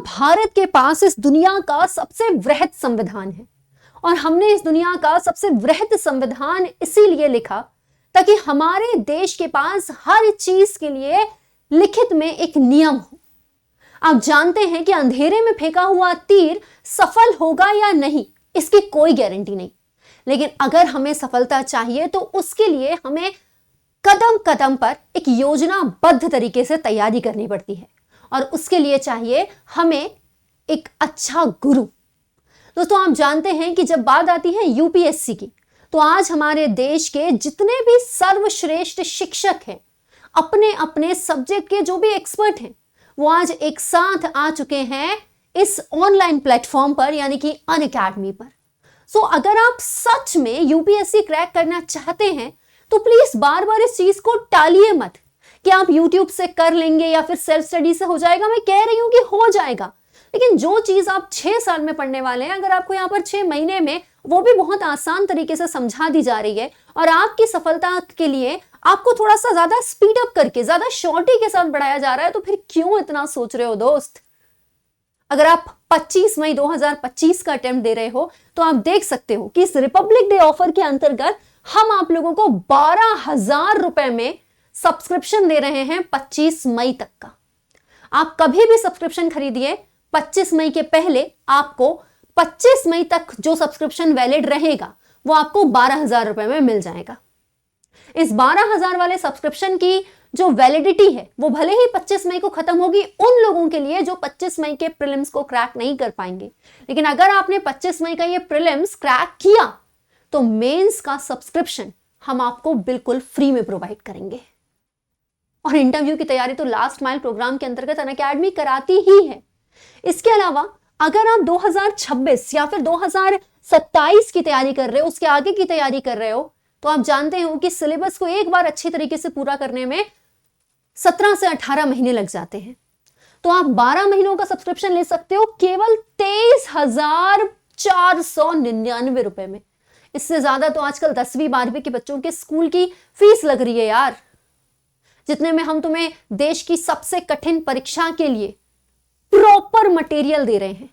भारत के पास इस दुनिया का सबसे वृहद संविधान है और हमने इस दुनिया का सबसे वृहद संविधान इसीलिए लिखा ताकि हमारे देश के पास हर चीज के लिए लिखित में एक नियम हो। आप जानते हैं कि अंधेरे में फेंका हुआ तीर सफल होगा या नहीं, इसकी कोई गारंटी नहीं, लेकिन अगर हमें सफलता चाहिए तो उसके लिए हमें कदम कदम पर एक योजनाबद्ध तरीके से तैयारी करनी पड़ती है और उसके लिए चाहिए हमें एक अच्छा गुरु। दोस्तों, आप जानते हैं कि जब बात आती है यूपीएससी की, तो आज हमारे देश के जितने भी सर्वश्रेष्ठ शिक्षक हैं, अपने अपने सब्जेक्ट के जो भी एक्सपर्ट हैं, वो आज एक साथ आ चुके हैं इस ऑनलाइन प्लेटफॉर्म पर, यानी कि अनअकैडमी पर। सो अगर आप सच में यूपीएससी क्रैक करना चाहते हैं तो प्लीज बार बार इस चीज को टालिए मत कि आप यूट्यूब से कर लेंगे या फिर सेल्फ स्टडी से हो जाएगा। मैं कह रही हूं कि हो जाएगा, लेकिन जो चीज आप 6 साल में पढ़ने वाले हैं, अगर आपको यहाँ पर 6 महीने में वो भी बहुत आसान तरीके से समझा दी जा रही है और आपकी सफलता के लिए आपको थोड़ा सा ज्यादा स्पीड अप करके ज्यादा शॉर्टी के साथ बढ़ाया जा रहा है, तो फिर क्यों इतना सोच रहे हो दोस्त। अगर आप 25 मई 2025 का अटेम्प्ट दे रहे हो तो आप देख सकते हो कि इस रिपब्लिक डे ऑफर के अंतर्गत हम आप लोगों को 12,000 रुपए में सब्सक्रिप्शन दे रहे हैं 25 मई तक का। आप कभी भी सब्सक्रिप्शन खरीदिए, 25 मई के पहले आपको 25 मई तक जो सब्सक्रिप्शन वैलिड रहेगा वो आपको 12,000 रुपए में मिल जाएगा। इस 12,000 वाले सब्सक्रिप्शन की जो वैलिडिटी है वो भले ही 25 मई को खत्म होगी उन लोगों के लिए जो 25 मई के प्रीलिम्स को क्रैक नहीं कर पाएंगे, लेकिन अगर आपने 25 मई का ये प्रीलिम्स क्रैक किया तो मेंस का सब्सक्रिप्शन हम आपको बिल्कुल फ्री में प्रोवाइड करेंगे। और इंटरव्यू की तैयारी तो लास्ट माइल प्रोग्राम के अंतर्गत अनअकैडमी कराती ही है। इसके अलावा अगर आप 2026 या फिर 2027 की तैयारी कर रहे हो, उसके आगे की तैयारी कर रहे हो, तो आप जानते हो कि सिलेबस को एक बार अच्छी तरीके से पूरा करने में 17 से 18 महीने लग जाते हैं। तो आप 12 महीनों का सब्सक्रिप्शन ले सकते हो केवल 23,499 रुपए में। इससे ज्यादा तो आजकल 10वीं 12वीं के बच्चों के स्कूल की फीस लग रही है यार, जितने में हम तुम्हें देश की सबसे कठिन परीक्षा के लिए प्रॉपर मटेरियल दे रहे हैं,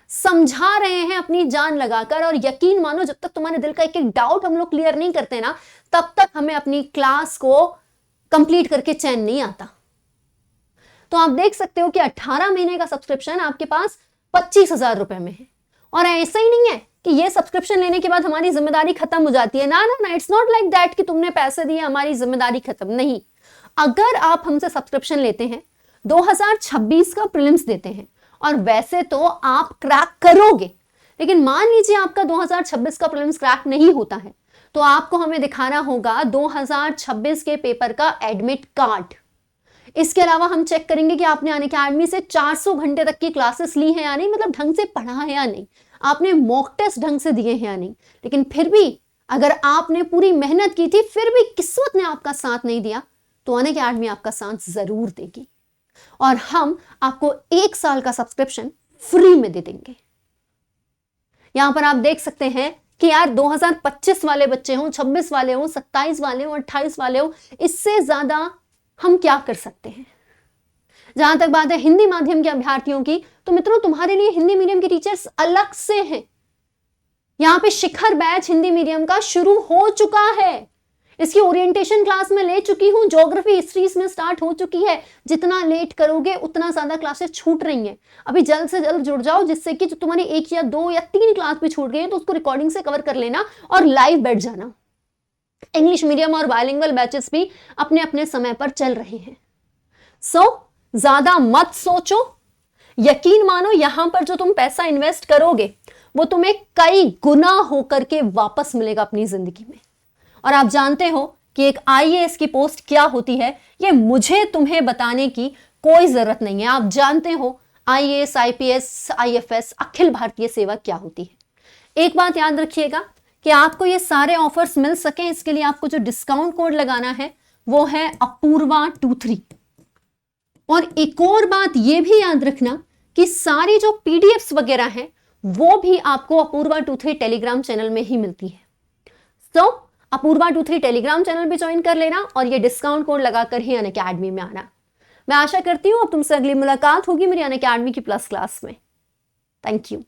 समझा रहे हैं अपनी जान लगाकर। और यकीन मानो, जब तक तुम्हारे दिल का एक एक डाउट हम लोग क्लियर नहीं करते ना, तब तक हमें अपनी क्लास को कंप्लीट करके चैन नहीं आता। तो आप देख सकते हो कि 18 महीने का सब्सक्रिप्शन आपके पास 25,000 रुपए में है। और ऐसा ही नहीं है कि ये सब्सक्रिप्शन लेने के बाद हमारी जिम्मेदारी खत्म हो जाती है, ना ना ना, इट्स नॉट लाइक दैट कि तुमने पैसे दिए हमारी जिम्मेदारी खत्म। नहीं, अगर आप हमसे सब्सक्रिप्शन लेते हैं, 2026 का प्रीलिम्स देते हैं, और वैसे तो आप क्रैक करोगे, लेकिन मान लीजिए आपका 2026 का प्रीलिम्स क्रैक नहीं होता है, तो आपको हमें दिखाना होगा 2026 के पेपर का एडमिट कार्ड। इसके अलावा हम चेक करेंगे कि आपने अनअकैडमी से 400 घंटे तक की क्लासेस ली है या नहीं, मतलब ढंग से पढ़ा है या नहीं, आपने मॉक टेस्ट ढंग से दिए हैं या नहीं। लेकिन फिर भी अगर आपने पूरी मेहनत की थी, फिर भी किस्मत ने आपका साथ नहीं दिया, तो अनअकैडमी आपका साथ जरूर देगी और हम आपको 1 साल का सब्सक्रिप्शन फ्री में दे देंगे। यहां पर आप देख सकते हैं कि यार 2025 वाले बच्चे हों, 26 वाले हों, 27 वाले हों, 28 वाले हों, इससे ज्यादा हम क्या कर सकते हैं। जहां तक बात है हिंदी माध्यम के अभ्यर्थियों की, तो मित्रों तुम्हारे लिए हिंदी मीडियम के टीचर्स अलग से हैं। यहां पे शिखर बैच हिंदी मीडियम का शुरू हो चुका है, इसकी ओरिएंटेशन क्लास में ले चुकी हूं, ज्योग्राफी हिस्ट्रीज में स्टार्ट हो चुकी है। जितना लेट करोगे उतना ज्यादा क्लासेस छूट रही हैं। अभी जल्द से जल्द जुड़ जाओ, जिससे कि जो तुम्हारी 1 या 2 या 3 क्लास भी छूट गई है तो उसको रिकॉर्डिंग से कवर कर लेना और लाइव बैठ जाना। इंग्लिश मीडियम और बाइलिंगुअल बैचेस भी अपने अपने समय पर चल रहे हैं। ज्यादा मत सोचो, यकीन मानो यहां पर जो तुम पैसा इन्वेस्ट करोगे वो तुम्हें कई गुना होकर के वापस मिलेगा अपनी जिंदगी में। और आप जानते हो कि एक आईएएस की पोस्ट क्या होती है, ये मुझे तुम्हें बताने की कोई जरूरत नहीं है। आप जानते हो IAS, IPS, IFS, Akhil Bharatiya सेवा क्या होती है। एक बात याद रखिएगा कि आपको ये सारे ऑफर्स मिल सके, इसके लिए आपको जो डिस्काउंट कोड लगाना है वो है अपूर्वा23। और एक और बात ये भी याद रखना कि सारी जो पीडीएफ्स वगैरह हैं वो भी आपको अपूर्वा23 टेलीग्राम चैनल में ही मिलती है। तो अपूर्वा23 टेलीग्राम चैनल भी ज्वाइन कर लेना और ये डिस्काउंट कोड लगाकर ही अनअकैडमी में आना। मैं आशा करती हूँ अब तुमसे अगली मुलाकात होगी मेरी अनअकैडमी की प्लस क्लास में। Thank you.